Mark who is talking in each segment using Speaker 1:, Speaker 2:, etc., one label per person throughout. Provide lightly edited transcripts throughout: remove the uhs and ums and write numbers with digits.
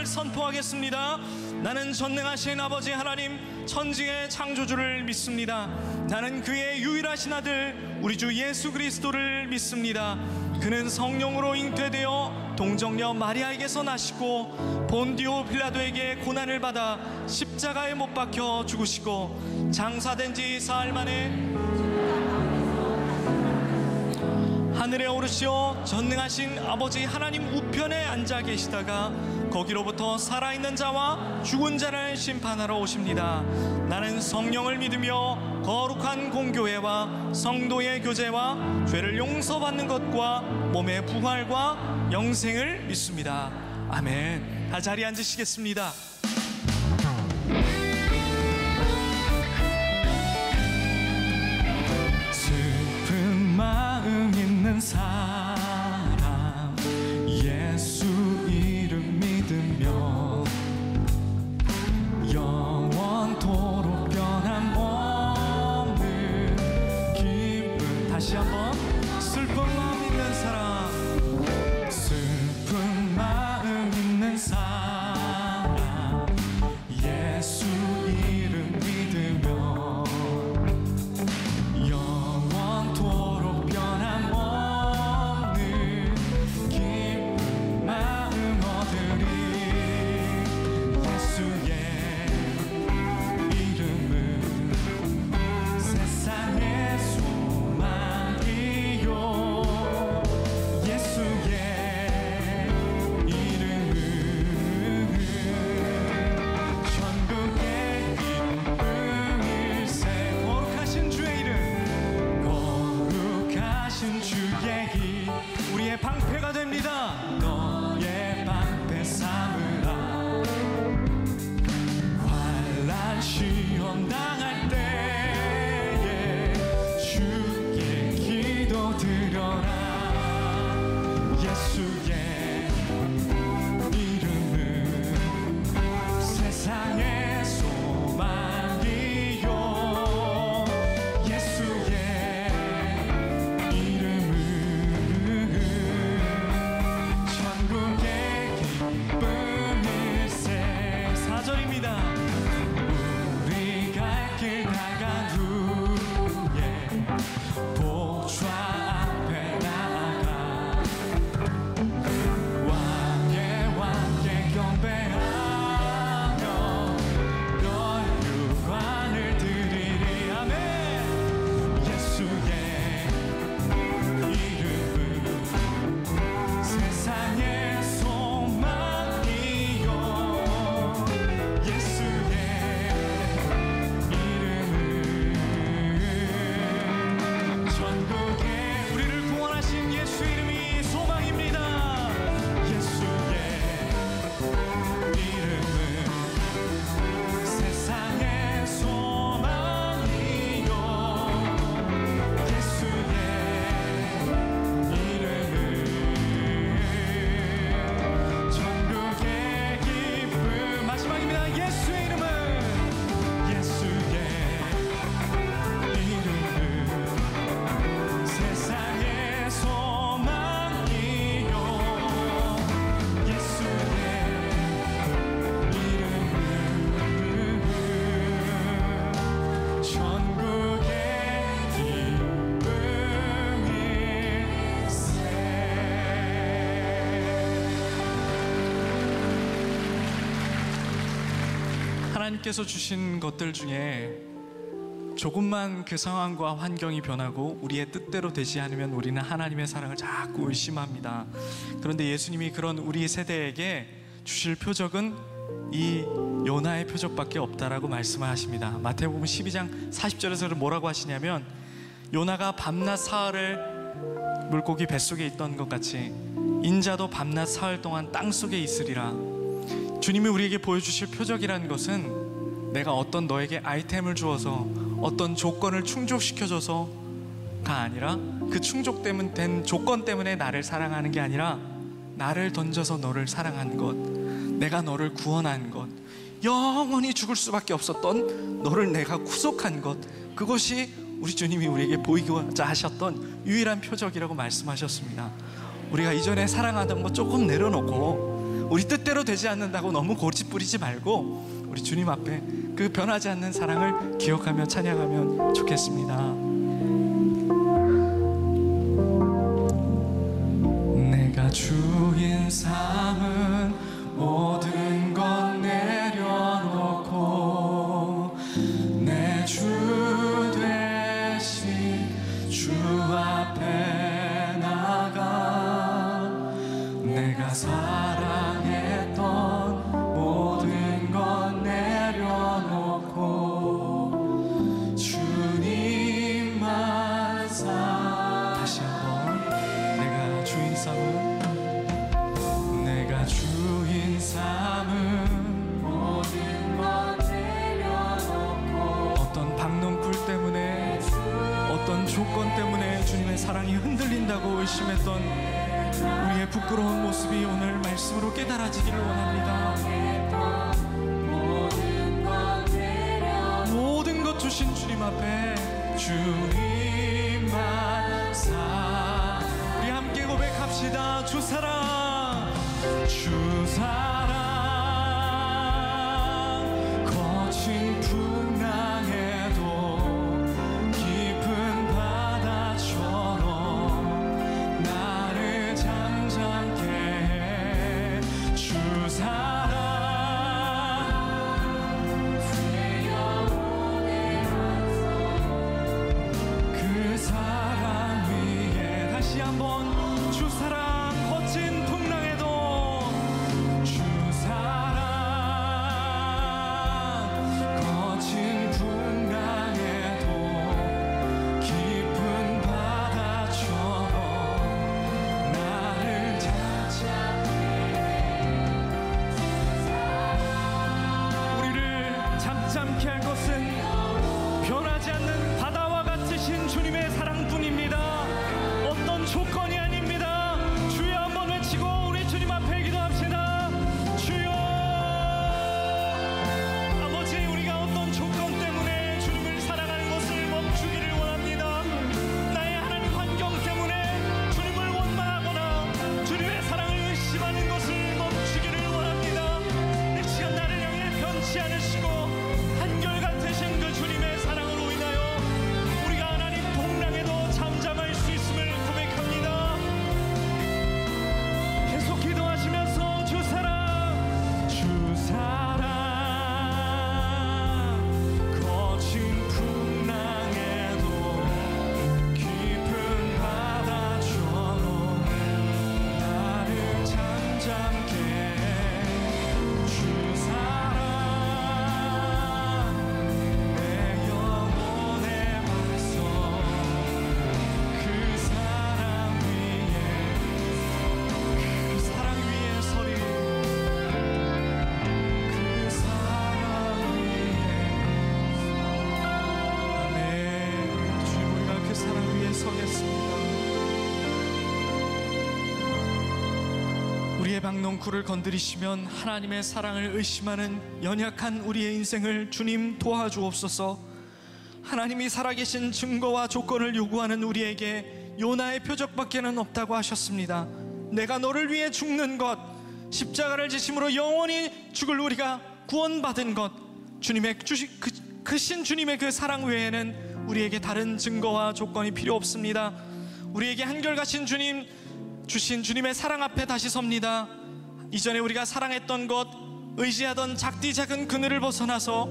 Speaker 1: 선포하겠습니다. 나는 전능하신 아버지 하나님 천지의 창조주를 믿습니다. 나는 그의 유일하신 아들 우리 주 예수 그리스도를 믿습니다. 그는 성령으로 잉태되어 동정녀 마리아에게서 나시고 본디오 빌라도에게 고난을 받아 십자가에 못 박혀 죽으시고 장사된 지 사흘 만에 하늘에 오르시어 전능하신 아버지 하나님 우편에 앉아 계시다가 거기로부터 살아있는 자와 죽은 자를 심판하러 오십니다. 나는 성령을 믿으며 거룩한 공교회와 성도의 교제와 죄를 용서받는 것과 몸의 부활과 영생을 믿습니다. 아멘. 다 자리에 앉으시겠습니다. 슬픈 마음 있는 사람 예수 이름 믿으며 영원토록 변함없는 기쁨. 다시 한번. 슬픈 마음 있는 사람, 슬픈 마음 있는 사람 예수 이름 믿으며 영원토록 변함없는 기쁜 마음 얻으리. 예수의 이름은 세상의 소망이요 예수의 이름은 천국의 기쁨일세. 거룩하신 주의 이름, 거룩하신 주의 기 우리의 방패가 됩니다. 너의 방패 삼으라. 환난 시험 당할 때에 주께 기도드려라. 예수의 이름은 세상의 소망이요 예수의 이름은 천국의 기쁨일세. 4절입니다. 우리 갈 길 나간 후에 보좌 앞에 나아가 왕의 경배하며 너의 영광을 드리리. 아멘. 예수의 이름은 세상의 소망이요 예수의 이름은 전국에 우리를 구원하신 예수 이름이 소망입니다. 예수의 이름은 세상의 소망이요 예수의 이름은 천국의 기쁨. 마지막입니다. 예수의 이름은 세상의 소망이요 예수의 이름은 천국의 기쁨일세. 하나님께서 주신 것들 중에 조금만 그 상황과 환경이 변하고 우리의 뜻대로 되지 않으면 우리는 하나님의 사랑을 자꾸 의심합니다. 그런데 예수님이 그런 우리 세대에게 주실 표적은 이 요나의 표적밖에 없다라고 말씀을 하십니다. 마태복음 12장 40절에서는 뭐라고 하시냐면 요나가 밤낮 사흘을 물고기 뱃속에 있던 것 같이 인자도 밤낮 사흘 동안 땅속에 있으리라. 주님이 우리에게 보여주실 표적이라는 것은 내가 어떤 너에게 아이템을 주어서 어떤 조건을 충족시켜줘서가 아니라 그 충족된 조건 때문에 나를 사랑하는 게 아니라 나를 던져서 너를 사랑한 것, 내가 너를 구원한 것, 영원히 죽을 수밖에 없었던 너를 내가 구속한 것, 그것이 우리 주님이 우리에게 보이고자 하셨던 유일한 표적이라고 말씀하셨습니다. 우리가 이전에 사랑하던 거 조금 내려놓고 우리 뜻대로 되지 않는다고 너무 고집 부리지 말고 우리 주님 앞에 그 변하지 않는 사랑을 기억하며 찬양하면 좋겠습니다. 내가 주인 삼은 모든 것 내려놓고 내 주 되신 주 앞에 나가 내가 사랑했던 모든 것 내려놓고 주님만 다시 한번 내가 주인 삼은 모든 것 내려놓고 어떤 박넝쿨 때문에 어떤 조건 때문에 주님의 사랑이 흔들린다고 의심했던 우리의 부끄러운 모습이 오늘 말씀으로 깨달아지기를 원합니다. 모든 것 주신 주님 앞에 주님만 우리 함께 고백합시다. 주 사랑 주 사랑 거친 풍랑에도 깊은 바다처럼 나를 잠잠케 해 주 사랑 내 영혼의 그 사랑 위에 다시 한번 주 사랑 거친 풍랑에도 주 사랑 거친 풍랑에도 깊은 바다처럼 나를 우리를 잠잠케 할 것은 변하지 않는 바다와 같으신 주님의 사랑뿐입니다. 어떤 조건이 아닙니다. 주여 한번 외치고 우리 주님 앞에 기도합시다. 주여 아버지, 우리가 어떤 조건 때문에 주님을 사랑하는 것을 멈추기를 원합니다. 나의 하나님 환경 때문에 주님을 원망하거나 주님의 사랑을 의심하는 것을 멈추기를 원합니다. 이 시간 나를 향해 변치 않으시고 한결같으신 그 주님의 사랑으로 인하여 우리가 하나님 동랑에도 잠잠할 수 있음을 고백합니다. 계속 기도하시면서 주 사랑 거친 풍랑에도 깊은 바다처럼 나를 잠잠케 주 사랑 내 영혼의 말씀 그 사랑 위에 서리 그 사랑 위에 아멘. 주님, 우리가 그 사랑 위에 서겠습니다. 우리의 박넝쿨을 건드리시면 하나님의 사랑을 의심하는 연약한 우리의 인생을 주님 도와주옵소서. 하나님이 살아계신 증거와 조건을 요구하는 우리에게 요나의 표적밖에는 없다고 하셨습니다. 내가 너를 위해 죽는 것, 십자가를 지심으로 영원히 죽을 우리가 구원받은 것, 주님의 크신 주님의 그 사랑 외에는 우리에게 다른 증거와 조건이 필요 없습니다. 우리에게 한결같은 주님 주신 주님의 사랑 앞에 다시 섭니다. 이전에 우리가 사랑했던 것, 의지하던 작디 작은 그늘을 벗어나서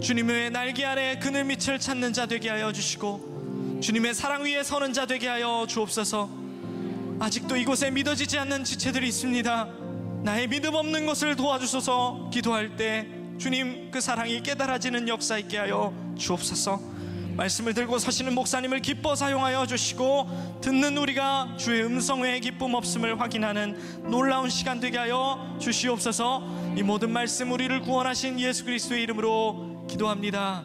Speaker 1: 주님의 날개 아래 그늘 밑을 찾는 자 되게 하여 주시고 주님의 사랑 위에 서는 자 되게 하여 주옵소서. 아직도 이곳에 믿어지지 않는 지체들이 있습니다. 나의 믿음 없는 것을 도와주소서. 기도할 때 주님 그 사랑이 깨달아지는 역사 있게 하여 주옵소서. 말씀을 들고 서시는 목사님을 기뻐 사용하여 주시고 듣는 우리가 주의 음성 외에 기쁨 없음을 확인하는 놀라운 시간 되게 하여 주시옵소서. 이 모든 말씀 우리를 구원하신 예수 그리스도의 이름으로 기도합니다.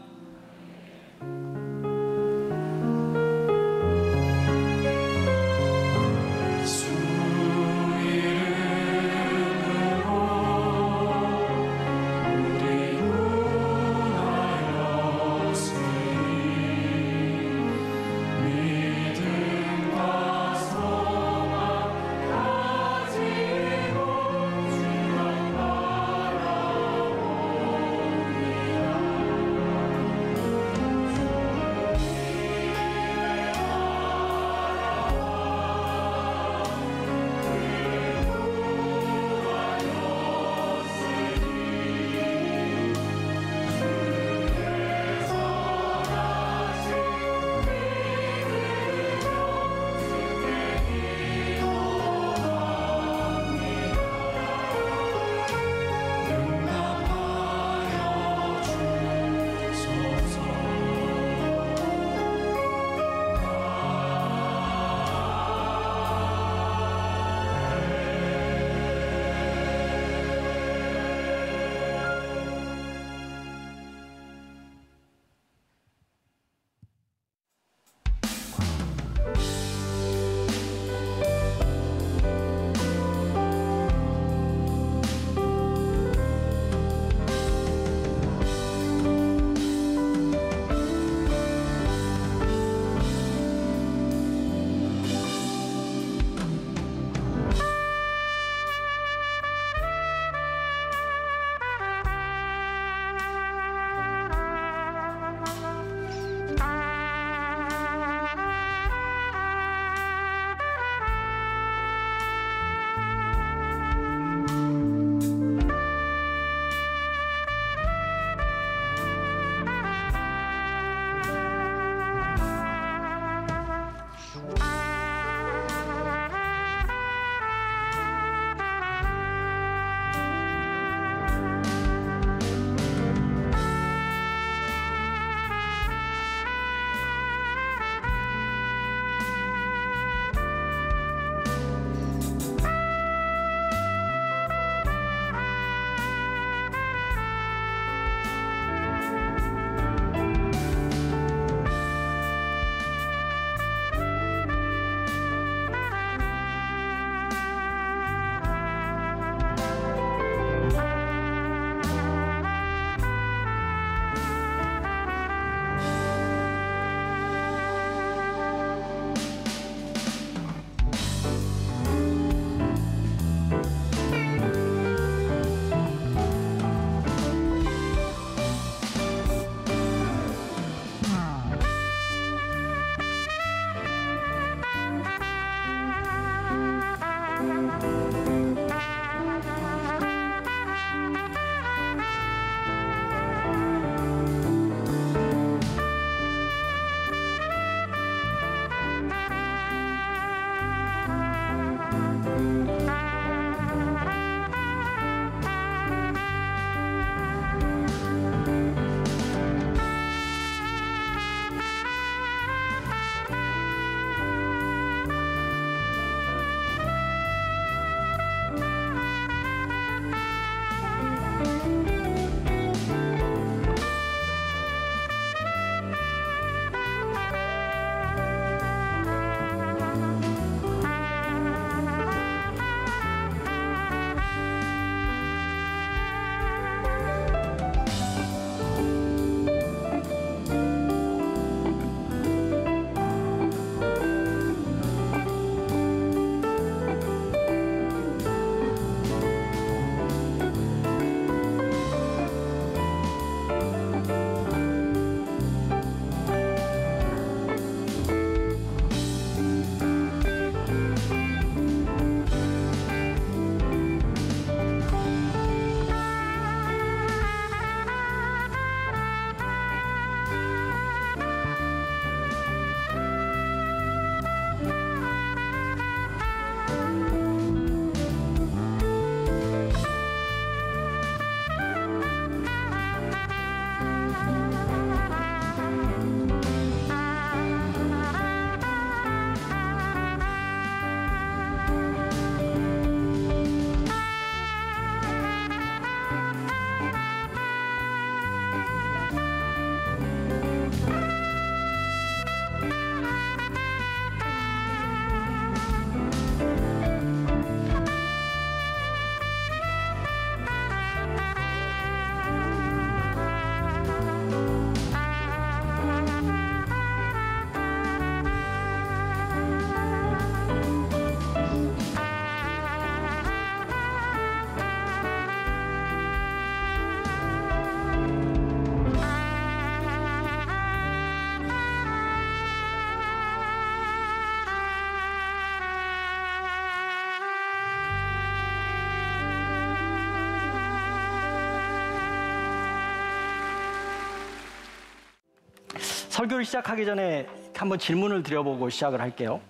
Speaker 2: 설교를 시작하기 전에 한번 질문을 드려보고 시작을 할게요.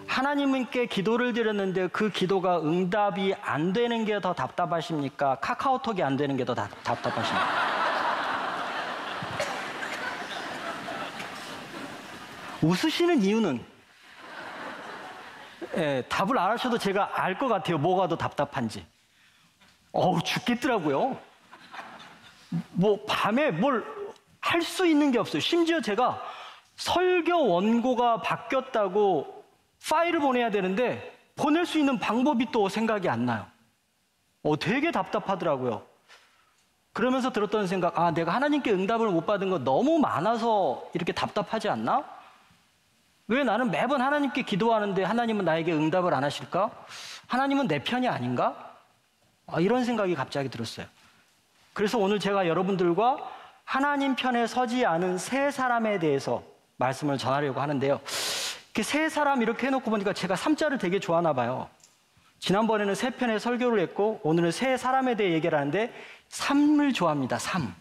Speaker 2: 하나님께 기도를 드렸는데 그 기도가 응답이 안 되는 게 더 답답하십니까? 카카오톡이 안 되는 게 더 답답하십니까? 웃으시는 이유는 답을 안 하셔도 제가 알 것 같아요. 뭐가 더 답답한지. 죽겠더라고요. 뭐 밤에 뭘 할 수 있는 게 없어요. 심지어 제가 설교 원고가 바뀌었다고 파일을 보내야 되는데 보낼 수 있는 방법이 또 생각이 안 나요. 되게 답답하더라고요. 그러면서 들었던 생각, 내가 하나님께 응답을 못 받은 거 너무 많아서 이렇게 답답하지 않나? 왜 나는 매번 하나님께 기도하는데 하나님은 나에게 응답을 안 하실까? 하나님은 내 편이 아닌가? 이런 생각이 갑자기 들었어요. 그래서 오늘 제가 여러분들과 하나님 편에 서지 않은 세 사람에 대해서 말씀을 전하려고 하는데요. 이렇게 세 사람 이렇게 해놓고 보니까 제가 3자를 되게 좋아하나 봐요. 지난번에는 세 편의 설교를 했고 오늘은 세 사람에 대해 얘기를 하는데 삶을 좋아합니다. 삶.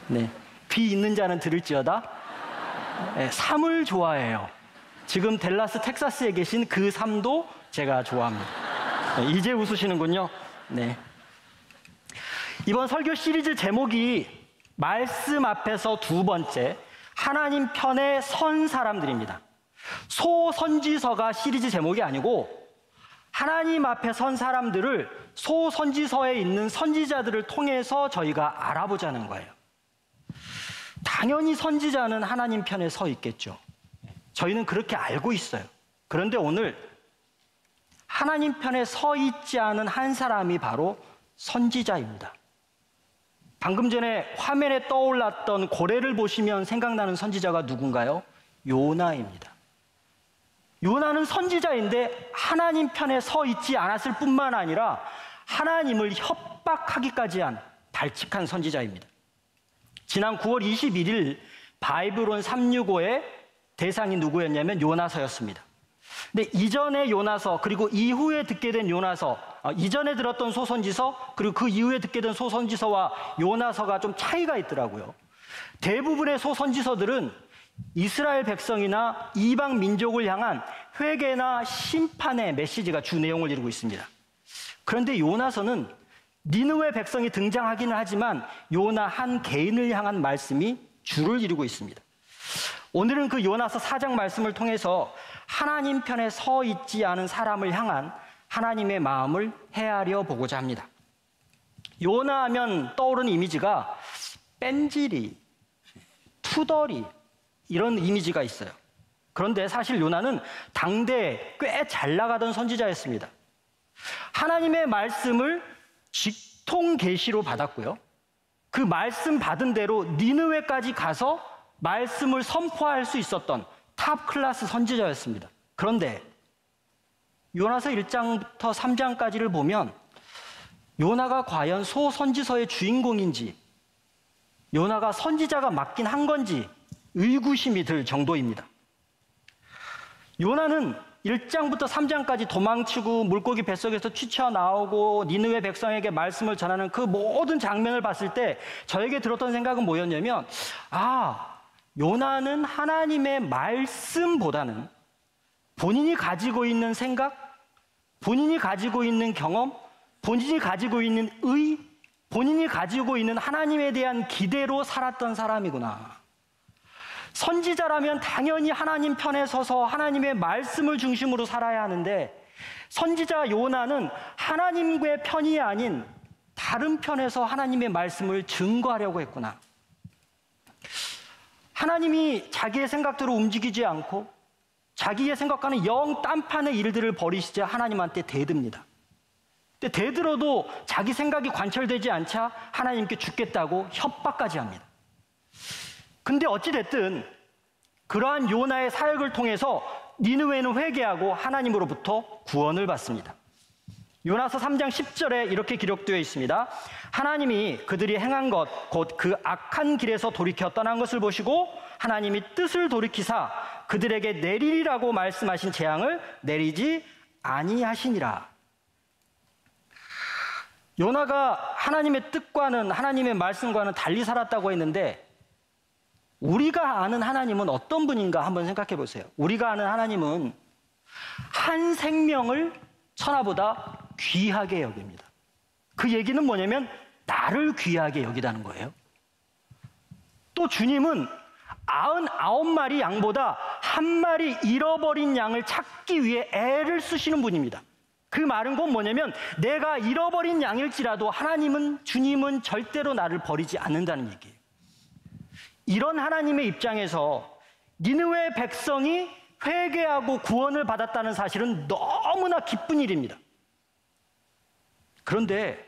Speaker 2: 네, 귀 있는 자는 들을지어다. 네, 삶을 좋아해요. 지금 댈라스 텍사스에 계신 그 삶도 제가 좋아합니다. 네, 이제 웃으시는군요. 네. 이번 설교 시리즈 제목이 말씀 앞에서 두 번째 하나님 편에 선 사람들입니다. 소선지서가 시리즈 제목이 아니고 하나님 앞에 선 사람들을 소선지서에 있는 선지자들을 통해서 저희가 알아보자는 거예요. 당연히 선지자는 하나님 편에 서 있겠죠. 저희는 그렇게 알고 있어요. 그런데 오늘 하나님 편에 서 있지 않은 한 사람이 바로 선지자입니다. 방금 전에 화면에 떠올랐던 고래를 보시면 생각나는 선지자가 누군가요? 요나입니다. 요나는 선지자인데 하나님 편에 서 있지 않았을 뿐만 아니라 하나님을 협박하기까지 한 발칙한 선지자입니다. 지난 9월 21일 바이블온 365의 대상이 누구였냐면 요나서였습니다. 근데 이전의 요나서 그리고 이후에 듣게 된 요나서, 이전에 들었던 소선지서 그리고 그 이후에 듣게 된 소선지서와 요나서가 좀 차이가 있더라고요. 대부분의 소선지서들은 이스라엘 백성이나 이방 민족을 향한 회개나 심판의 메시지가 주 내용을 이루고 있습니다. 그런데 요나서는 니느웨 백성이 등장하기는 하지만 요나 한 개인을 향한 말씀이 주를 이루고 있습니다. 오늘은 그 요나서 4장 말씀을 통해서 하나님 편에 서 있지 않은 사람을 향한 하나님의 마음을 헤아려 보고자 합니다. 요나 하면 떠오르는 이미지가 뺀질이, 투덜이 이런 이미지가 있어요. 그런데 사실 요나는 당대에 꽤 잘 나가던 선지자였습니다. 하나님의 말씀을 직통 계시로 받았고요. 그 말씀 받은 대로 니느웨까지 가서 말씀을 선포할 수 있었던 탑 클래스 선지자였습니다. 그런데 요나서 1장부터 3장까지를 보면 요나가 과연 소선지서의 주인공인지 요나가 선지자가 맡긴 한 건지 의구심이 들 정도입니다. 요나는 1장부터 3장까지 도망치고 물고기 뱃속에서 튀쳐나오고 니느웨 백성에게 말씀을 전하는 그 모든 장면을 봤을 때 저에게 들었던 생각은 뭐였냐면 요나는 하나님의 말씀보다는 본인이 가지고 있는 생각, 본인이 가지고 있는 경험, 본인이 가지고 있는 의, 본인이 가지고 있는 하나님에 대한 기대로 살았던 사람이구나. 선지자라면 당연히 하나님 편에 서서 하나님의 말씀을 중심으로 살아야 하는데 선지자 요나는 하나님의 편이 아닌 다른 편에서 하나님의 말씀을 증거하려고 했구나. 하나님이 자기의 생각대로 움직이지 않고 자기의 생각과는 영 딴판의 일들을 벌이시자 하나님한테 대듭니다. 근데 대들어도 자기 생각이 관철되지 않자 하나님께 죽겠다고 협박까지 합니다. 근데 어찌됐든 그러한 요나의 사역을 통해서 니느웨는 회개하고 하나님으로부터 구원을 받습니다. 요나서 3장 10절에 이렇게 기록되어 있습니다. 하나님이 그들이 행한 것 곧 그 악한 길에서 돌이켜 떠난 것을 보시고 하나님이 뜻을 돌이키사 그들에게 내리리라고 말씀하신 재앙을 내리지 아니하시니라. 요나가 하나님의 뜻과는 하나님의 말씀과는 달리 살았다고 했는데 우리가 아는 하나님은 어떤 분인가 한번 생각해 보세요. 우리가 아는 하나님은 한 생명을 천하보다 귀하게 여깁니다. 그 얘기는 뭐냐면 나를 귀하게 여기다는 거예요. 또 주님은 99마리 양보다 한 마리 잃어버린 양을 찾기 위해 애를 쓰시는 분입니다. 그 말은 곧 뭐냐면 내가 잃어버린 양일지라도 주님은 절대로 나를 버리지 않는다는 얘기예요. 이런 하나님의 입장에서 니느웨 백성이 회개하고 구원을 받았다는 사실은 너무나 기쁜 일입니다. 그런데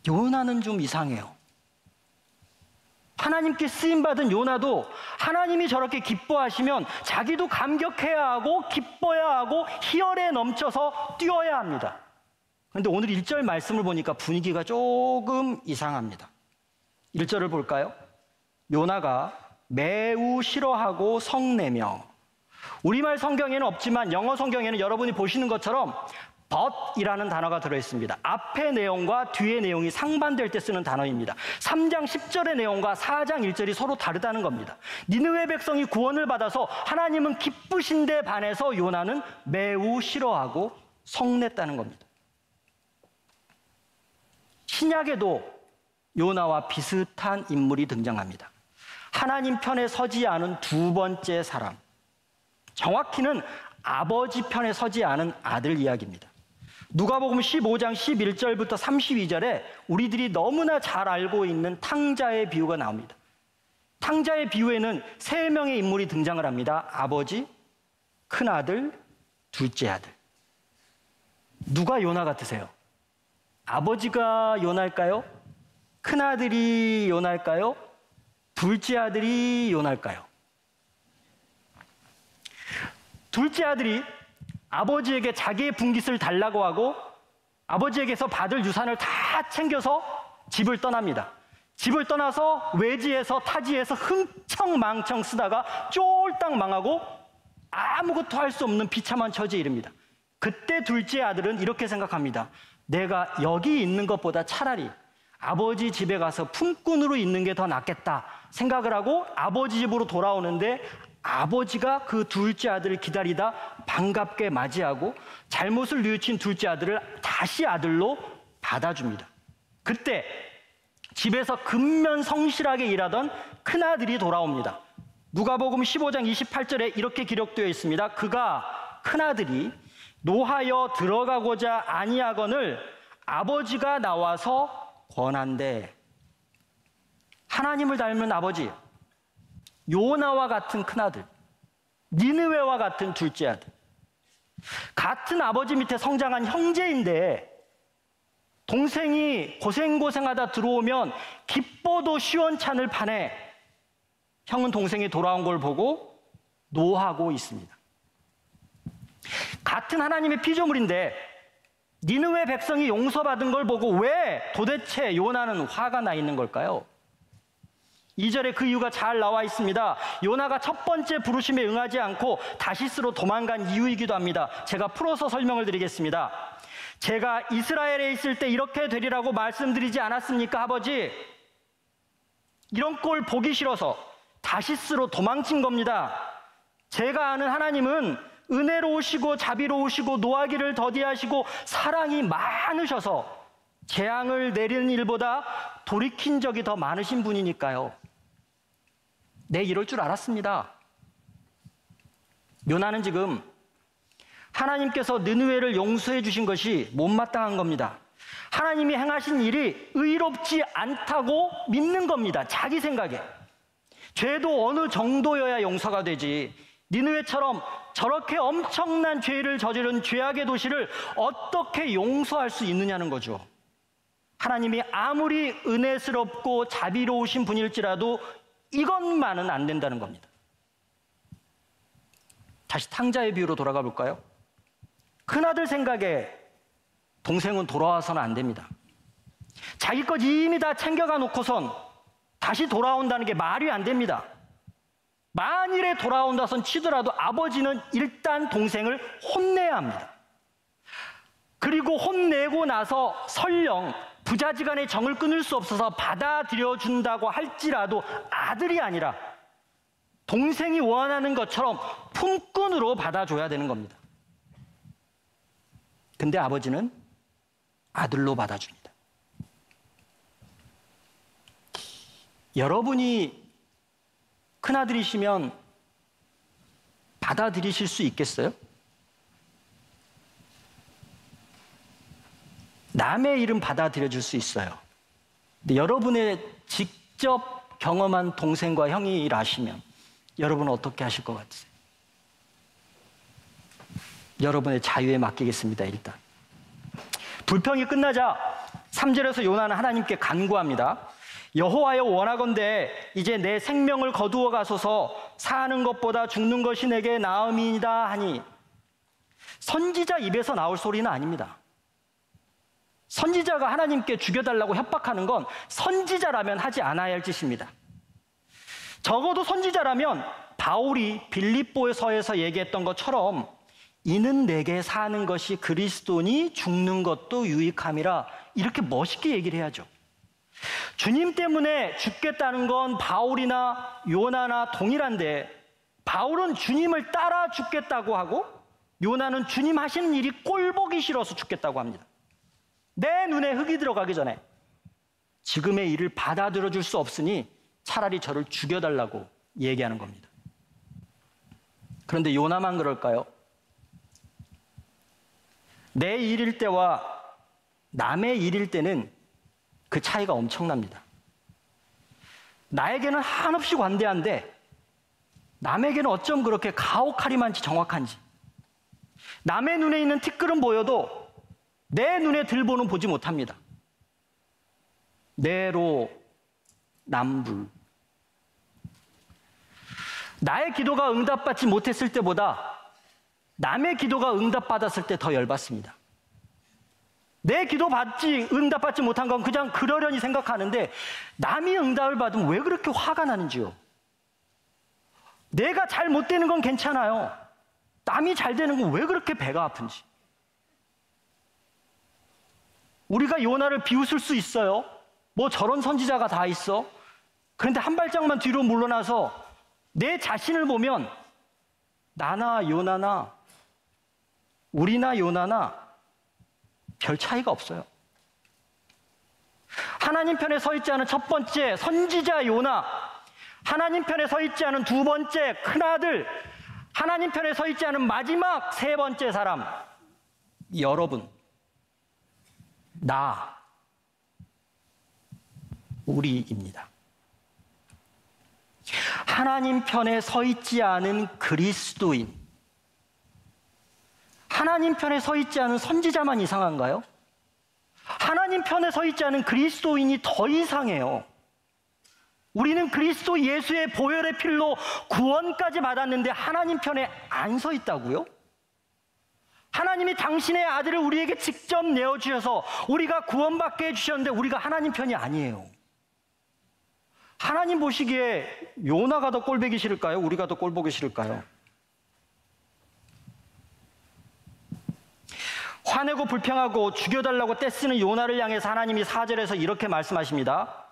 Speaker 2: 요나는 좀 이상해요. 하나님께 쓰임받은 요나도 하나님이 저렇게 기뻐하시면 자기도 감격해야 하고 기뻐야 하고 희열에 넘쳐서 뛰어야 합니다. 그런데 오늘 1절 말씀을 보니까 분위기가 조금 이상합니다. 1절을 볼까요? 요나가 매우 싫어하고 성내며, 우리말 성경에는 없지만 영어 성경에는 여러분이 보시는 것처럼 but이라는 단어가 들어있습니다. 앞의 내용과 뒤의 내용이 상반될 때 쓰는 단어입니다. 3장 10절의 내용과 4장 1절이 서로 다르다는 겁니다. 니느웨 백성이 구원을 받아서 하나님은 기쁘신데 반해서 요나는 매우 싫어하고 성냈다는 겁니다. 신약에도 요나와 비슷한 인물이 등장합니다. 하나님 편에 서지 않은 두 번째 사람, 정확히는 아버지 편에 서지 않은 아들 이야기입니다. 누가복음 15장 11절부터 32절에 우리들이 너무나 잘 알고 있는 탕자의 비유가 나옵니다. 탕자의 비유에는 세 명의 인물이 등장을 합니다. 아버지, 큰아들, 둘째 아들. 누가 요나 같으세요? 아버지가 요나일까요? 큰아들이 요나일까요? 둘째 아들이 요나일까요? 둘째 아들이 아버지에게 자기의 분깃을 달라고 하고 아버지에게서 받을 유산을 다 챙겨서 집을 떠납니다. 집을 떠나서 외지에서 타지에서 흥청망청 쓰다가 쫄딱 망하고 아무것도 할 수 없는 비참한 처지에 이릅니다. 그때 둘째 아들은 이렇게 생각합니다. 내가 여기 있는 것보다 차라리 아버지 집에 가서 품꾼으로 있는 게 더 낫겠다 생각을 하고 아버지 집으로 돌아오는데 아버지가 그 둘째 아들을 기다리다 반갑게 맞이하고 잘못을 뉘우친 둘째 아들을 다시 아들로 받아줍니다. 그때 집에서 근면 성실하게 일하던 큰아들이 돌아옵니다. 누가복음 15장 28절에 이렇게 기록되어 있습니다. 그가 큰아들이 노하여 들어가고자 아니하거늘 아버지가 나와서 권한대. 하나님을 닮은 아버지, 요나와 같은 큰아들, 니느웨와 같은 둘째 아들, 같은 아버지 밑에 성장한 형제인데 동생이 고생고생하다 들어오면 기뻐도 시원찮을 판에 형은 동생이 돌아온 걸 보고 노하고 있습니다. 같은 하나님의 피조물인데 니느웨 백성이 용서받은 걸 보고 왜 도대체 요나는 화가 나 있는 걸까요? 2절에 그 이유가 잘 나와 있습니다. 요나가 첫 번째 부르심에 응하지 않고 다시스로 도망간 이유이기도 합니다. 제가 풀어서 설명을 드리겠습니다. 제가 이스라엘에 있을 때 이렇게 되리라고 말씀드리지 않았습니까, 아버지? 이런 꼴 보기 싫어서 다시스로 도망친 겁니다. 제가 아는 하나님은 은혜로우시고 자비로우시고 노하기를 더디하시고 사랑이 많으셔서 재앙을 내리는 일보다 돌이킨 적이 더 많으신 분이니까요. 네, 이럴 줄 알았습니다. 요나는 지금 하나님께서 느느웨를 용서해 주신 것이 못마땅한 겁니다. 하나님이 행하신 일이 의롭지 않다고 믿는 겁니다. 자기 생각에. 죄도 어느 정도여야 용서가 되지. 니느웨처럼 저렇게 엄청난 죄를 저지른 죄악의 도시를 어떻게 용서할 수 있느냐는 거죠. 하나님이 아무리 은혜스럽고 자비로우신 분일지라도 이것만은 안 된다는 겁니다. 다시 탕자의 비유로 돌아가 볼까요? 큰아들 생각에 동생은 돌아와서는 안 됩니다. 자기 것 이미 다 챙겨가 놓고선 다시 돌아온다는 게 말이 안 됩니다. 만일에 돌아온다선 치더라도 아버지는 일단 동생을 혼내야 합니다. 그리고 혼내고 나서 설령 부자지간의 정을 끊을 수 없어서 받아들여준다고 할지라도 아들이 아니라 동생이 원하는 것처럼 품꾼으로 받아줘야 되는 겁니다. 근데 아버지는 아들로 받아줍니다. 여러분이 큰아들이시면 받아들이실 수 있겠어요? 남의 일은 받아들여줄 수 있어요. 근데 여러분의 직접 경험한 동생과 형이 일하시면 여러분은 어떻게 하실 것 같으세요? 여러분의 자유에 맡기겠습니다. 일단 불평이 끝나자 3절에서 요나는 하나님께 간구합니다. 여호와여, 원하건대 이제 내 생명을 거두어 가소서. 사는 것보다 죽는 것이 내게 나음이니이다 하니. 선지자 입에서 나올 소리는 아닙니다. 선지자가 하나님께 죽여달라고 협박하는 건 선지자라면 하지 않아야 할 짓입니다. 적어도 선지자라면 바울이 빌립보서에서 얘기했던 것처럼 이는 내게 사는 것이 그리스도니 죽는 것도 유익함이라, 이렇게 멋있게 얘기를 해야죠. 주님 때문에 죽겠다는 건 바울이나 요나나 동일한데, 바울은 주님을 따라 죽겠다고 하고 요나는 주님 하시는 일이 꼴보기 싫어서 죽겠다고 합니다. 내 눈에 흙이 들어가기 전에 지금의 일을 받아들여 줄 수 없으니 차라리 저를 죽여달라고 얘기하는 겁니다. 그런데 요나만 그럴까요? 내 일일 때와 남의 일일 때는 그 차이가 엄청납니다. 나에게는 한없이 관대한데 남에게는 어쩜 그렇게 가혹하리만치 정확한지, 남의 눈에 있는 티끌은 보여도 내 눈에 들보는 보지 못합니다. 내로 남불. 나의 기도가 응답받지 못했을 때보다 남의 기도가 응답받았을 때 더 열받습니다. 내 기도 응답받지 못한 건 그냥 그러려니 생각하는데 남이 응답을 받으면 왜 그렇게 화가 나는지요. 내가 잘 못 되는 건 괜찮아요. 남이 잘 되는 건 왜 그렇게 배가 아픈지. 우리가 요나를 비웃을 수 있어요. 뭐 저런 선지자가 다 있어. 그런데 한 발짝만 뒤로 물러나서 내 자신을 보면 나나 요나나, 우리나 요나나 별 차이가 없어요. 하나님 편에 서 있지 않은 첫 번째 선지자 요나, 하나님 편에 서 있지 않은 두 번째 큰아들, 하나님 편에 서 있지 않은 마지막 세 번째 사람, 여러분, 나, 우리입니다. 하나님 편에 서 있지 않은 그리스도인, 하나님 편에 서 있지 않은 선지자만 이상한가요? 하나님 편에 서 있지 않은 그리스도인이 더 이상해요. 우리는 그리스도 예수의 보혈의 피로 구원까지 받았는데 하나님 편에 안 서 있다고요? 하나님이 당신의 아들을 우리에게 직접 내어주셔서 우리가 구원받게 해주셨는데 우리가 하나님 편이 아니에요. 하나님 보시기에 요나가 더 꼴보기 싫을까요? 우리가 더 꼴보기 싫을까요? 화내고 불평하고 죽여달라고 떼쓰는 요나를 향해서 하나님이 4절에서 이렇게 말씀하십니다.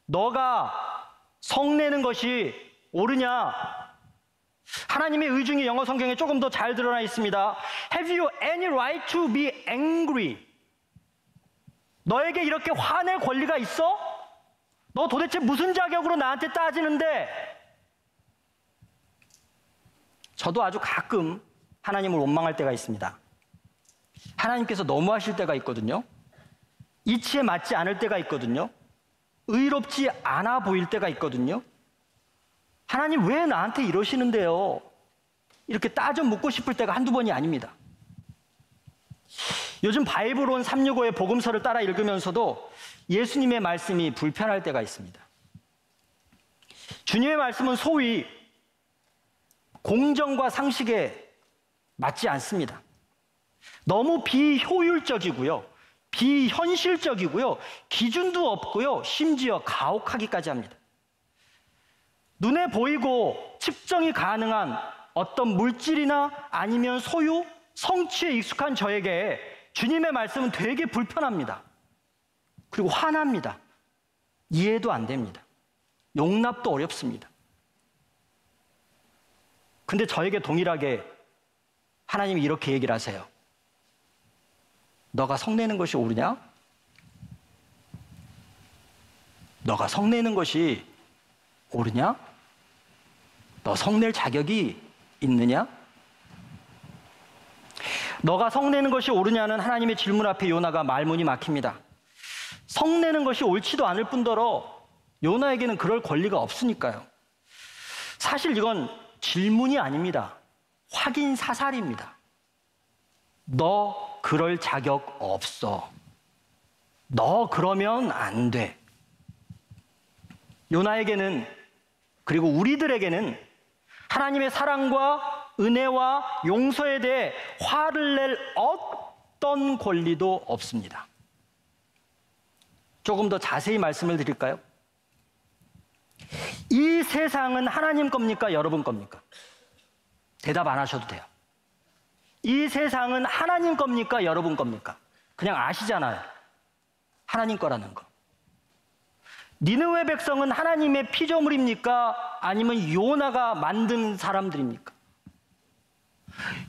Speaker 2: 너가 성내는 것이 옳으냐? 하나님의 의중이 영어 성경에 조금 더 잘 드러나 있습니다. Have you any right to be angry? 너에게 이렇게 화낼 권리가 있어? 너 도대체 무슨 자격으로 나한테 따지는데? 저도 아주 가끔 하나님을 원망할 때가 있습니다. 하나님께서 너무하실 때가 있거든요. 이치에 맞지 않을 때가 있거든요. 의롭지 않아 보일 때가 있거든요. 하나님 왜 나한테 이러시는데요? 이렇게 따져 묻고 싶을 때가 한두 번이 아닙니다. 요즘 바이블온 365의 복음서를 따라 읽으면서도 예수님의 말씀이 불편할 때가 있습니다. 주님의 말씀은 소위 공정과 상식에 맞지 않습니다. 너무 비효율적이고요, 비현실적이고요, 기준도 없고요, 심지어 가혹하기까지 합니다. 눈에 보이고 측정이 가능한 어떤 물질이나 아니면 소유, 성취에 익숙한 저에게 주님의 말씀은 되게 불편합니다. 그리고 화납니다. 이해도 안 됩니다. 용납도 어렵습니다. 근데 저에게 동일하게 하나님이 이렇게 얘기를 하세요. 너가 성내는 것이 옳으냐? 너가 성내는 것이 옳으냐? 너 성낼 자격이 있느냐? 너가 성내는 것이 옳으냐는 하나님의 질문 앞에 요나가 말문이 막힙니다. 성내는 것이 옳지도 않을 뿐더러 요나에게는 그럴 권리가 없으니까요. 사실 이건 질문이 아닙니다. 확인 사살입니다. 너 그럴 자격 없어. 너 그러면 안 돼. 요나에게는, 그리고 우리들에게는 하나님의 사랑과 은혜와 용서에 대해 화를 낼 어떤 권리도 없습니다. 조금 더 자세히 말씀을 드릴까요? 이 세상은 하나님 겁니까? 여러분 겁니까? 대답 안 하셔도 돼요. 이 세상은 하나님 겁니까? 여러분 겁니까? 그냥 아시잖아요. 하나님 거라는 거. 니느웨 백성은 하나님의 피조물입니까? 아니면 요나가 만든 사람들입니까?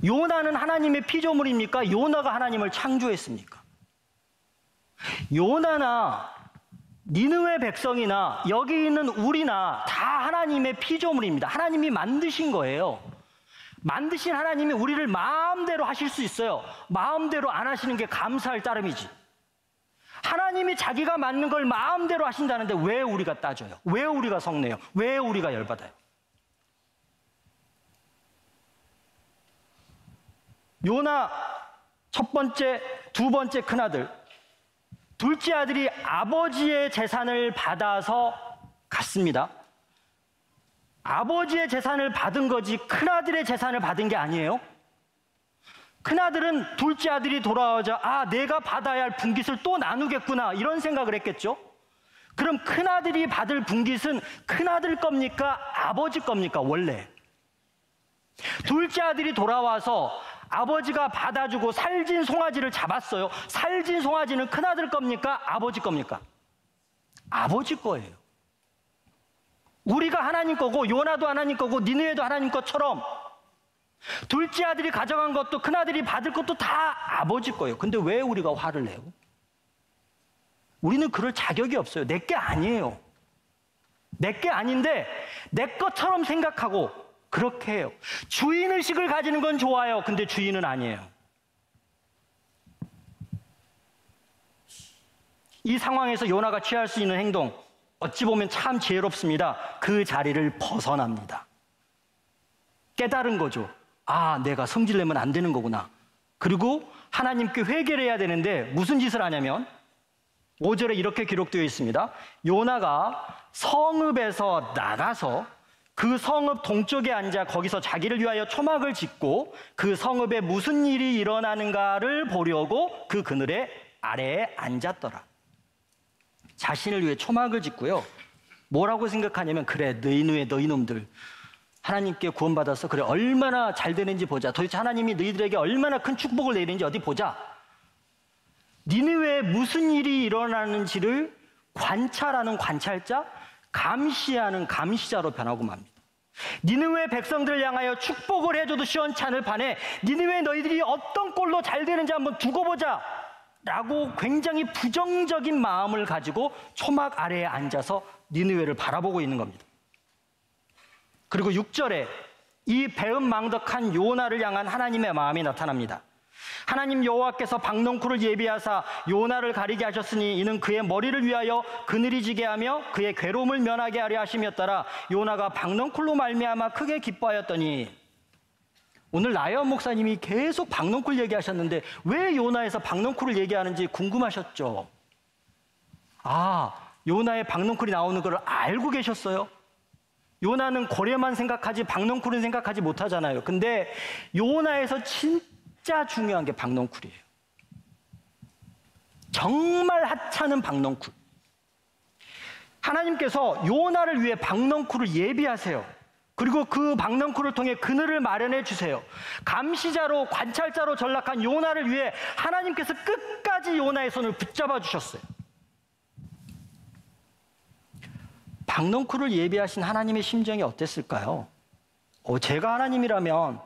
Speaker 2: 요나는 하나님의 피조물입니까? 요나가 하나님을 창조했습니까? 요나나 니느웨 백성이나 여기 있는 우리나 다 하나님의 피조물입니다. 하나님이 만드신 거예요. 만드신 하나님이 우리를 마음대로 하실 수 있어요. 마음대로 안 하시는 게 감사할 따름이지. 하나님이 자기가 맞는 걸 마음대로 하신다는데 왜 우리가 따져요? 왜 우리가 성내요? 왜 우리가 열받아요? 요나 첫 번째, 두 번째 큰아들, 둘째 아들이 아버지의 재산을 받아서 갔습니다. 아버지의 재산을 받은 거지 큰아들의 재산을 받은 게 아니에요. 큰아들은 둘째 아들이 돌아오자 내가 받아야 할 분깃을 또 나누겠구나 이런 생각을 했겠죠. 그럼 큰아들이 받을 분깃은 큰아들 겁니까? 아버지 겁니까? 원래 둘째 아들이 돌아와서 아버지가 받아주고 살진 송아지를 잡았어요. 살진 송아지는 큰아들 겁니까? 아버지 겁니까? 아버지 거예요. 우리가 하나님 거고 요나도 하나님 거고 니느웨도 하나님 것처럼 둘째 아들이 가져간 것도 큰아들이 받을 것도 다 아버지 거예요. 근데 왜 우리가 화를 내요? 우리는 그럴 자격이 없어요. 내 게 아니에요. 내 게 아닌데 내 것처럼 생각하고 그렇게 해요. 주인의식을 가지는 건 좋아요. 근데 주인은 아니에요. 이 상황에서 요나가 취할 수 있는 행동, 어찌 보면 참 지혜롭습니다. 그 자리를 벗어납니다. 깨달은 거죠. 내가 성질내면 안 되는 거구나. 그리고 하나님께 회개를 해야 되는데 무슨 짓을 하냐면 5절에 이렇게 기록되어 있습니다. 요나가 성읍에서 나가서 그 성읍 동쪽에 앉아 거기서 자기를 위하여 초막을 짓고 그 성읍에 무슨 일이 일어나는가를 보려고 그 그늘에 아래에 앉았더라. 자신을 위해 초막을 짓고요. 뭐라고 생각하냐면 그래 너희 놈들 하나님께 구원받아서 그래 얼마나 잘 되는지 보자. 도대체 하나님이 너희들에게 얼마나 큰 축복을 내리는지 어디 보자. 니느웨에 무슨 일이 일어나는지를 관찰하는 관찰자, 감시하는 감시자로 변하고 맙니다. 니느웨 백성들을 향하여 축복을 해줘도 시원찮을 판에 니느웨 너희들이 어떤 꼴로 잘 되는지 한번 두고 보자 라고 굉장히 부정적인 마음을 가지고 초막 아래에 앉아서 니느웨를 바라보고 있는 겁니다. 그리고 6절에 이 배은망덕한 요나를 향한 하나님의 마음이 나타납니다. 하나님 여호와께서 박넝쿨을 예비하사 요나를 가리게 하셨으니 이는 그의 머리를 위하여 그늘이 지게 하며 그의 괴로움을 면하게 하려 하심이었더라. 요나가 박넝쿨로 말미암아 크게 기뻐하였더니. 오늘 나연 목사님이 계속 박넝쿨 얘기하셨는데 왜 요나에서 박넝쿨을 얘기하는지 궁금하셨죠? 요나에 박넝쿨이 나오는 걸 알고 계셨어요? 요나는 고래만 생각하지 박넝쿨은 생각하지 못하잖아요. 근데 요나에서 진짜 중요한 게 박넝쿨이에요. 정말 하찮은 박넝쿨. 하나님께서 요나를 위해 박넝쿨을 예비하세요. 그리고 그 박넝쿨을 통해 그늘을 마련해 주세요. 감시자로 관찰자로 전락한 요나를 위해 하나님께서 끝까지 요나의 손을 붙잡아 주셨어요. 박넝쿨을 예비하신 하나님의 심정이 어땠을까요? 제가 하나님이라면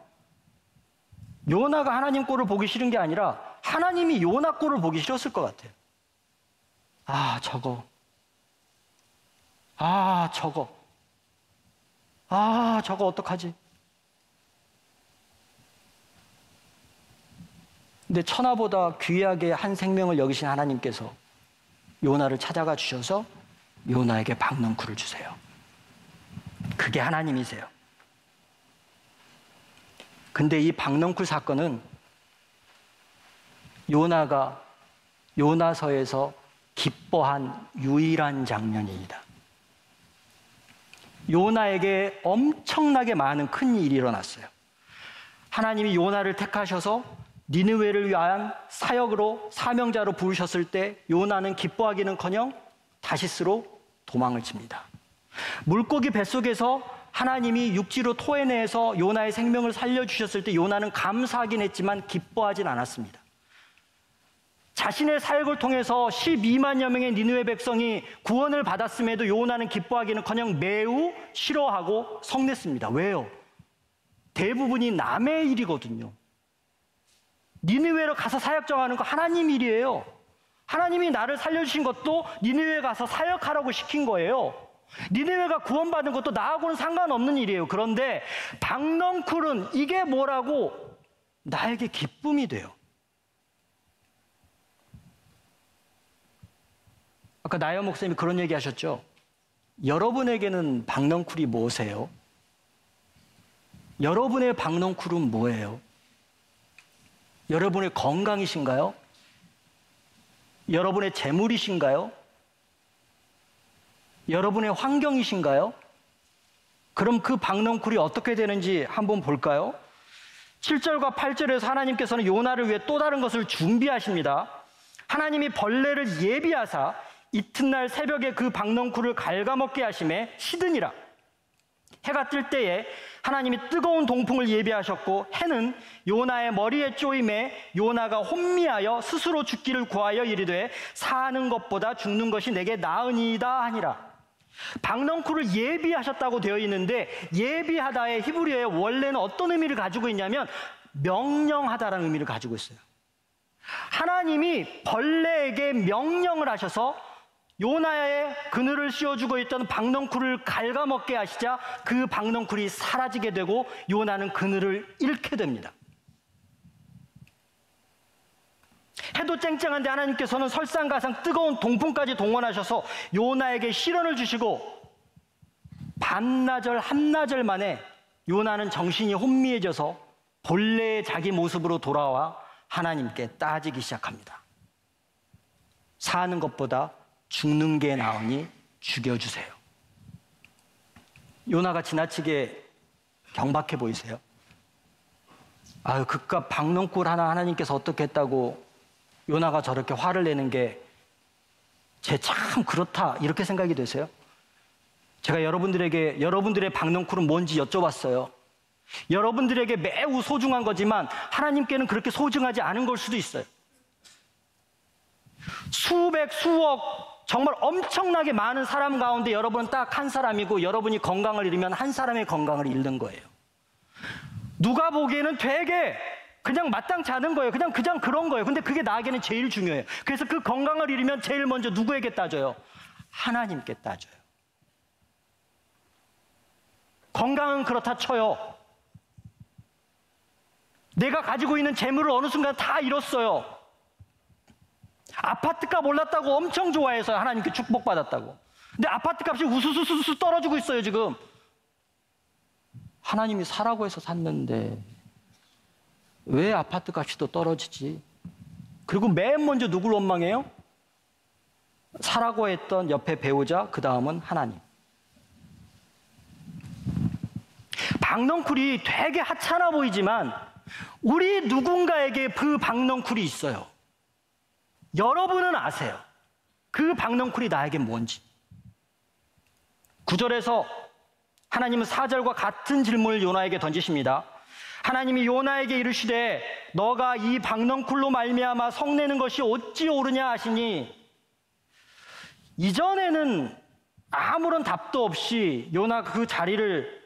Speaker 2: 요나가 하나님 꼴을 보기 싫은 게 아니라 하나님이 요나 꼴을 보기 싫었을 것 같아요. 저거 어떡하지? 근데 천하보다 귀하게 한 생명을 여기신 하나님께서 요나를 찾아가 주셔서 요나에게 박넝쿨을 주세요. 그게 하나님이세요. 근데 이 박넝쿨 사건은 요나가 요나서에서 기뻐한 유일한 장면입니다. 요나에게 엄청나게 많은 큰 일이 일어났어요. 하나님이 요나를 택하셔서 니느웨를 위한 사역으로 사명자로 부르셨을 때 요나는 기뻐하기는커녕 다시스로 도망을 칩니다. 물고기 뱃속에서 하나님이 육지로 토해내서 요나의 생명을 살려주셨을 때 요나는 감사하긴 했지만 기뻐하진 않았습니다. 자신의 사역을 통해서 12만여 명의 니느웨 백성이 구원을 받았음에도 요나는 기뻐하기는커녕 매우 싫어하고 성냈습니다. 왜요? 대부분이 남의 일이거든요. 니느웨로 가서 사역 정하는 거 하나님 일이에요. 하나님이 나를 살려주신 것도 니느웨 가서 사역하라고 시킨 거예요. 니느웨가 구원받은 것도 나하고는 상관없는 일이에요. 그런데 박넝쿨은 이게 뭐라고 나에게 기쁨이 돼요. 아까 나연 목사님이 그런 얘기 하셨죠? 여러분에게는 박넝쿨이 뭐세요? 여러분의 박넝쿨은 뭐예요? 여러분의 건강이신가요? 여러분의 재물이신가요? 여러분의 환경이신가요? 그럼 그 박넝쿨이 어떻게 되는지 한번 볼까요? 7절과 8절에서 하나님께서는 요나를 위해 또 다른 것을 준비하십니다. 하나님이 벌레를 예비하사 이튿날 새벽에 그 박넝쿨을 갉아먹게 하심에 시드니라. 해가 뜰 때에 하나님이 뜨거운 동풍을 예비하셨고 해는 요나의 머리에 쪼임에 요나가 혼미하여 스스로 죽기를 구하여 이르되 사는 것보다 죽는 것이 내게 나으니이다 하니라. 박넝쿨을 예비하셨다고 되어 있는데 예비하다의 히브리어의 원래는 어떤 의미를 가지고 있냐면 명령하다라는 의미를 가지고 있어요. 하나님이 벌레에게 명령을 하셔서 요나의 그늘을 씌워주고 있던 박넝쿨을 갉아먹게 하시자 그 박넝쿨이 사라지게 되고 요나는 그늘을 잃게 됩니다. 해도 쨍쨍한데 하나님께서는 설상가상 뜨거운 동풍까지 동원하셔서 요나에게 시련을 주시고 반나절 한나절 만에 요나는 정신이 혼미해져서 본래의 자기 모습으로 돌아와 하나님께 따지기 시작합니다. 사는 것보다 죽는 게 나으니 죽여주세요. 요나가 지나치게 경박해 보이세요? 그깟 박넝쿨 하나 하나님께서 어떻게 했다고 요나가 저렇게 화를 내는 게 쟤 참 그렇다 이렇게 생각이 되세요? 제가 여러분들에게 여러분들의 박넝쿨은 뭔지 여쭤봤어요. 여러분들에게 매우 소중한 거지만 하나님께는 그렇게 소중하지 않은 걸 수도 있어요. 수백, 수억 정말 엄청나게 많은 사람 가운데 여러분은 딱 한 사람이고 여러분이 건강을 잃으면 한 사람의 건강을 잃는 거예요. 누가 보기에는 되게 그냥 마땅치 않은 거예요. 그냥 그런 거예요. 근데 그게 나에게는 제일 중요해요. 그래서 그 건강을 잃으면 제일 먼저 누구에게 따져요? 하나님께 따져요. 건강은 그렇다 쳐요. 내가 가지고 있는 재물을 어느 순간 다 잃었어요. 아파트값 올랐다고 엄청 좋아해서 하나님께 축복받았다고. 근데 아파트값이 우수수수수 떨어지고 있어요 지금. 하나님이 사라고 해서 샀는데 왜 아파트값이 또 떨어지지? 그리고 맨 먼저 누굴 원망해요? 사라고 했던 옆에 배우자, 그 다음은 하나님. 박넝쿨이 되게 하찮아 보이지만 우리 누군가에게 그 박넝쿨이 있어요. 여러분은 아세요. 그 박넝쿨이 나에게 뭔지. 9절에서 하나님은 4절과 같은 질문을 요나에게 던지십니다. 하나님이 요나에게 이르시되 너가 이 박넝쿨로 말미암아 성내는 것이 어찌 옳으냐 하시니 이전에는 아무런 답도 없이 요나가 그 자리를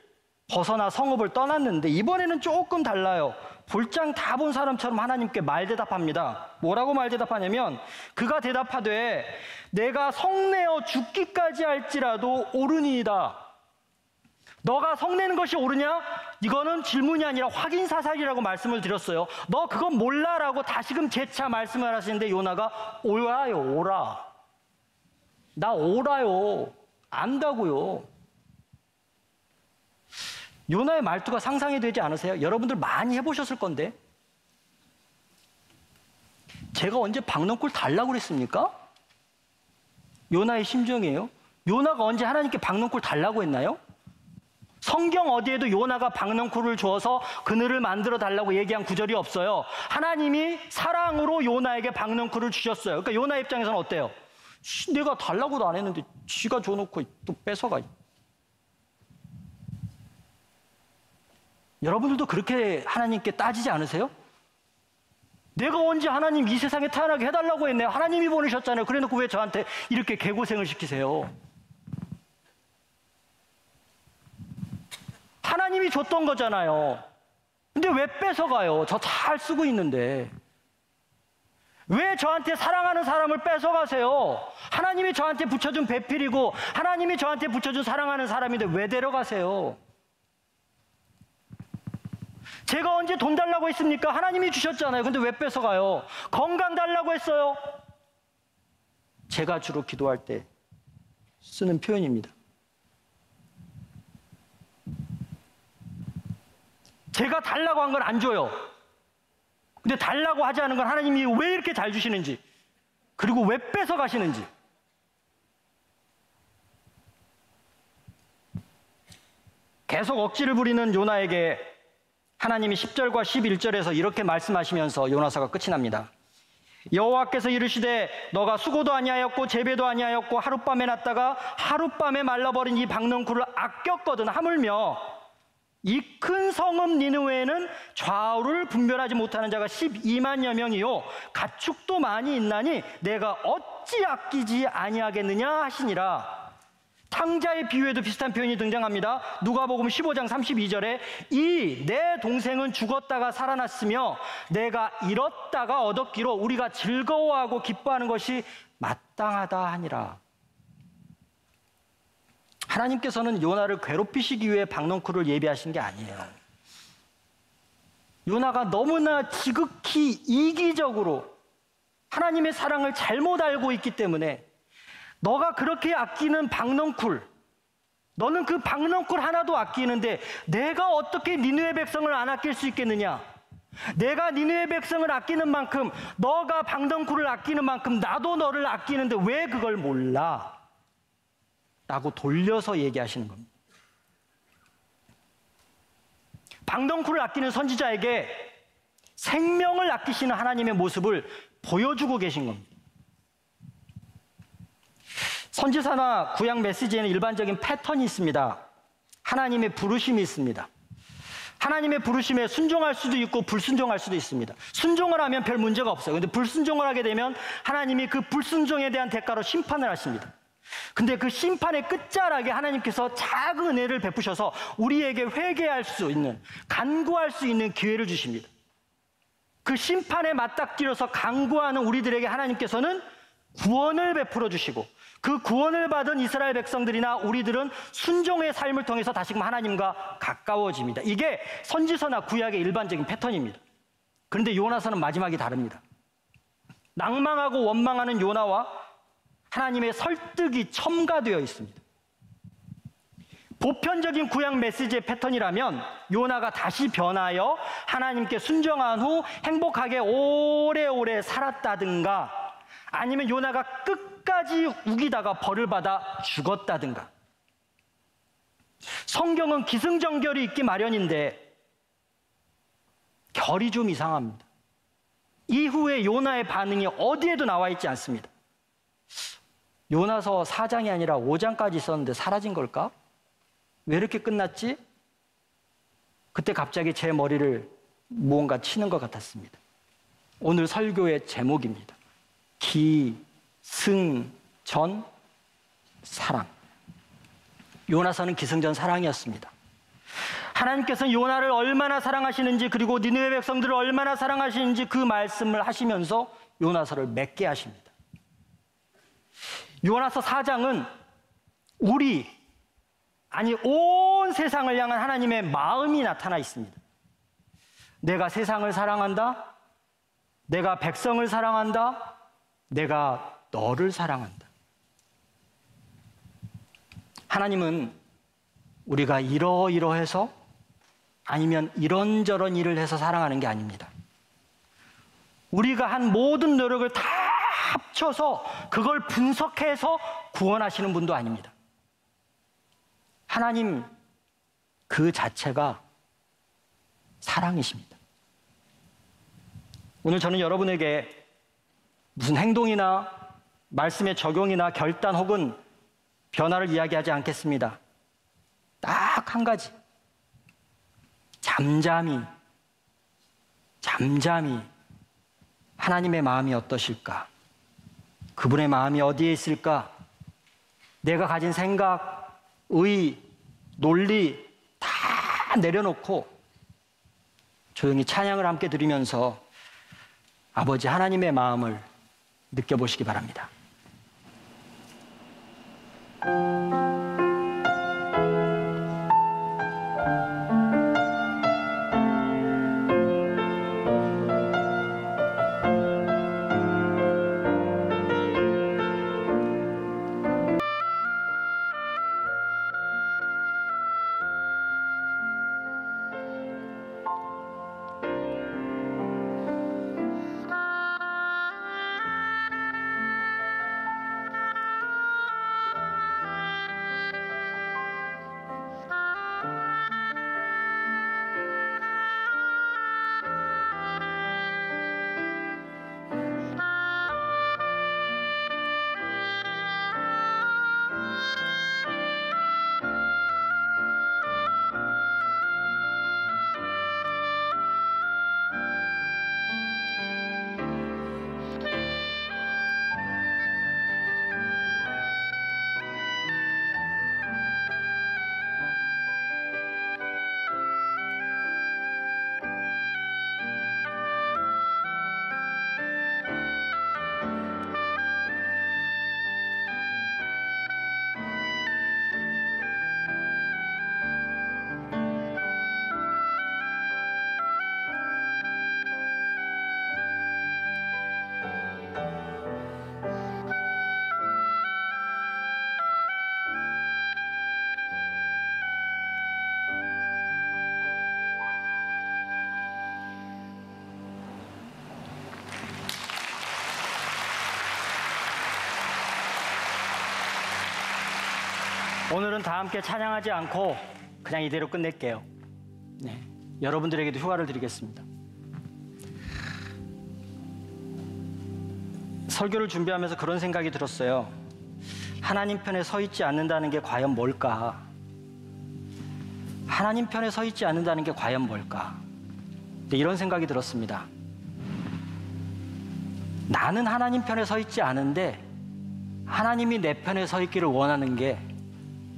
Speaker 2: 벗어나 성읍을 떠났는데 이번에는 조금 달라요. 볼장 다 본 사람처럼 하나님께 말대답합니다. 뭐라고 말대답하냐면 그가 대답하되 내가 성내어 죽기까지 할지라도 옳으니이다. 너가 성내는 것이 옳으냐? 이거는 질문이 아니라 확인사살이라고 말씀을 드렸어요. 너 그건 몰라라고 다시금 재차 말씀을 하시는데 요나가 오라요, 오라. 나 오라요. 안다고요. 요나의 말투가 상상이 되지 않으세요? 여러분들 많이 해보셨을 건데 제가 언제 박넝쿨 달라고 그랬습니까? 요나의 심정이에요. 요나가 언제 하나님께 박넝쿨 달라고 했나요? 성경 어디에도 요나가 박넝쿨을 주어서 그늘을 만들어 달라고 얘기한 구절이 없어요. 하나님이 사랑으로 요나에게 박넝쿨을 주셨어요. 그러니까 요나 입장에서는 어때요? 내가 달라고도 안 했는데 지가 줘놓고 또 뺏어가. 여러분들도 그렇게 하나님께 따지지 않으세요? 내가 언제 하나님 이 세상에 태어나게 해달라고 했네요. 하나님이 보내셨잖아요. 그래놓고 왜 저한테 이렇게 개고생을 시키세요? 하나님이 줬던 거잖아요. 근데 왜 뺏어가요? 저 잘 쓰고 있는데. 왜 저한테 사랑하는 사람을 뺏어가세요? 하나님이 저한테 붙여준 배필이고 하나님이 저한테 붙여준 사랑하는 사람인데 왜 데려가세요? 제가 언제 돈 달라고 했습니까? 하나님이 주셨잖아요. 근데 왜 뺏어가요? 건강 달라고 했어요. 제가 주로 기도할 때 쓰는 표현입니다. 제가 달라고 한 건 안 줘요. 근데 달라고 하지 않은 건 하나님이 왜 이렇게 잘 주시는지, 그리고 왜 뺏어가시는지. 계속 억지를 부리는 요나에게 하나님이 10절과 11절에서 이렇게 말씀하시면서 요나서가 끝이 납니다. 여호와께서 이르시되 너가 수고도 아니하였고 재배도 아니하였고 하룻밤에 났다가 하룻밤에 말라버린 이 박넝쿨을 아꼈거든. 하물며 이 큰 성읍 니느웨에는 좌우를 분별하지 못하는 자가 12만여 명이요 가축도 많이 있나니 내가 어찌 아끼지 아니하겠느냐 하시니라. 탕자의 비유에도 비슷한 표현이 등장합니다. 누가복음 15장 32절에 이 내 동생은 죽었다가 살아났으며 내가 잃었다가 얻었기로 우리가 즐거워하고 기뻐하는 것이 마땅하다 하니라. 하나님께서는 요나를 괴롭히시기 위해 박넝쿨을 예비하신 게 아니에요. 요나가 너무나 지극히 이기적으로 하나님의 사랑을 잘못 알고 있기 때문에 너가 그렇게 아끼는 박넝쿨, 너는 그 박넝쿨 하나도 아끼는데 내가 어떻게 니느웨 백성을 안 아낄 수 있겠느냐? 내가 니느웨 백성을 아끼는 만큼 너가 박넝쿨을 아끼는 만큼 나도 너를 아끼는데 왜 그걸 몰라? 라고 돌려서 얘기하시는 겁니다. 박넝쿨을 아끼는 선지자에게 생명을 아끼시는 하나님의 모습을 보여주고 계신 겁니다. 선지사나 구약 메시지에는 일반적인 패턴이 있습니다. 하나님의 부르심이 있습니다. 하나님의 부르심에 순종할 수도 있고 불순종할 수도 있습니다. 순종을 하면 별 문제가 없어요. 그런데 불순종을 하게 되면 하나님이 그 불순종에 대한 대가로 심판을 하십니다. 근데 그 심판의 끝자락에 하나님께서 작은 은혜를 베푸셔서 우리에게 회개할 수 있는, 간구할 수 있는 기회를 주십니다. 그 심판에 맞닥뜨려서 간구하는 우리들에게 하나님께서는 구원을 베풀어 주시고 그 구원을 받은 이스라엘 백성들이나 우리들은 순종의 삶을 통해서 다시금 하나님과 가까워집니다. 이게 선지서나 구약의 일반적인 패턴입니다. 그런데 요나서는 마지막이 다릅니다. 낭망하고 원망하는 요나와 하나님의 설득이 첨가되어 있습니다. 보편적인 구약 메시지의 패턴이라면 요나가 다시 변하여 하나님께 순종한 후 행복하게 오래오래 살았다든가 아니면 요나가 끝까지 우기다가 벌을 받아 죽었다든가. 성경은 기승전결이 있기 마련인데 결이 좀 이상합니다. 이후에 요나의 반응이 어디에도 나와 있지 않습니다. 요나서 4장이 아니라 5장까지 있었는데 사라진 걸까? 왜 이렇게 끝났지? 그때 갑자기 제 머리를 무언가 치는 것 같았습니다. 오늘 설교의 제목입니다. 기승전 사랑. 요나서는 기승전 사랑이었습니다. 하나님께서는 요나를 얼마나 사랑하시는지, 그리고 니느웨 백성들을 얼마나 사랑하시는지 그 말씀을 하시면서 요나서를 맺게 하십니다. 요나서 4장은 온 세상을 향한 하나님의 마음이 나타나 있습니다. 내가 세상을 사랑한다. 내가 백성을 사랑한다. 내가 너를 사랑한다. 하나님은 우리가 이러이러해서 아니면 이런저런 일을 해서 사랑하는 게 아닙니다. 우리가 한 모든 노력을 다 합쳐서 그걸 분석해서 구원하시는 분도 아닙니다. 하나님 그 자체가 사랑이십니다. 오늘 저는 여러분에게 무슨 행동이나 말씀의 적용이나 결단 혹은 변화를 이야기하지 않겠습니다. 딱 한 가지. 잠잠히 하나님의 마음이 어떠실까? 그분의 마음이 어디에 있을까? 내가 가진 생각, 의, 논리 다 내려놓고 조용히 찬양을 함께 드리면서 아버지 하나님의 마음을 느껴보시기 바랍니다. 오늘은 다 함께 찬양하지 않고 그냥 이대로 끝낼게요. 네, 여러분들에게도 휴가를 드리겠습니다. 설교를 준비하면서 그런 생각이 들었어요. 하나님 편에 서 있지 않는다는 게 과연 뭘까? 하나님 편에 서 있지 않는다는 게 과연 뭘까? 네, 이런 생각이 들었습니다. 나는 하나님 편에 서 있지 않은데 하나님이 내 편에 서 있기를 원하는 게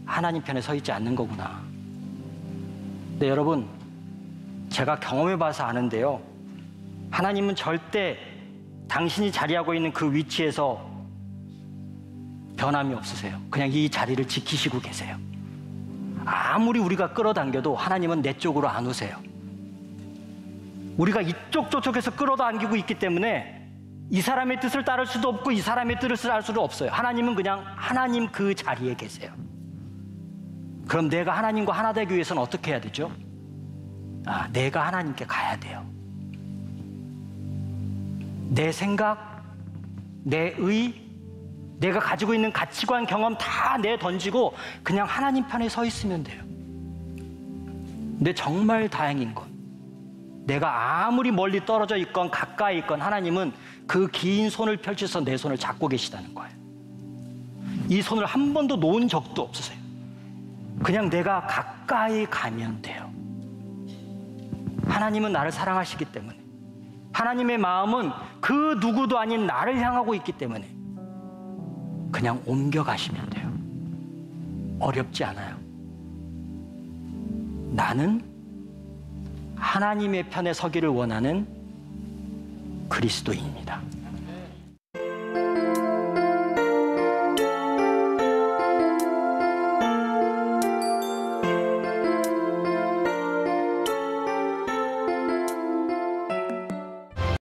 Speaker 2: 하나님 편에 서 있지 않는 거구나. 네, 여러분, 제가 경험해 봐서 아는데요, 하나님은 절대 당신이 자리하고 있는 그 위치에서 변함이 없으세요. 그냥 이 자리를 지키시고 계세요. 아무리 우리가 끌어당겨도 하나님은 내 쪽으로 안 오세요. 우리가 이쪽 저쪽에서 끌어당기고 있기 때문에 이 사람의 뜻을 따를 수도 없고 이 사람의 뜻을 알 수도 없어요. 하나님은 그냥 하나님 그 자리에 계세요. 그럼 내가 하나님과 하나 되기 위해서는 어떻게 해야 되죠? 내가 하나님께 가야 돼요. 내 생각, 내 의, 내가 가지고 있는 가치관, 경험 다 내던지고 그냥 하나님 편에 서 있으면 돼요. 근데 정말 다행인 건, 내가 아무리 멀리 떨어져 있건 가까이 있건 하나님은 그 긴 손을 펼쳐서 내 손을 잡고 계시다는 거예요. 이 손을 한 번도 놓은 적도 없으세요. 그냥 내가 가까이 가면 돼요. 하나님은 나를 사랑하시기 때문에, 하나님의 마음은 그 누구도 아닌 나를 향하고 있기 때문에 그냥 옮겨가시면 돼요. 어렵지 않아요. 나는 하나님의 편에 서기를 원하는 그리스도인입니다.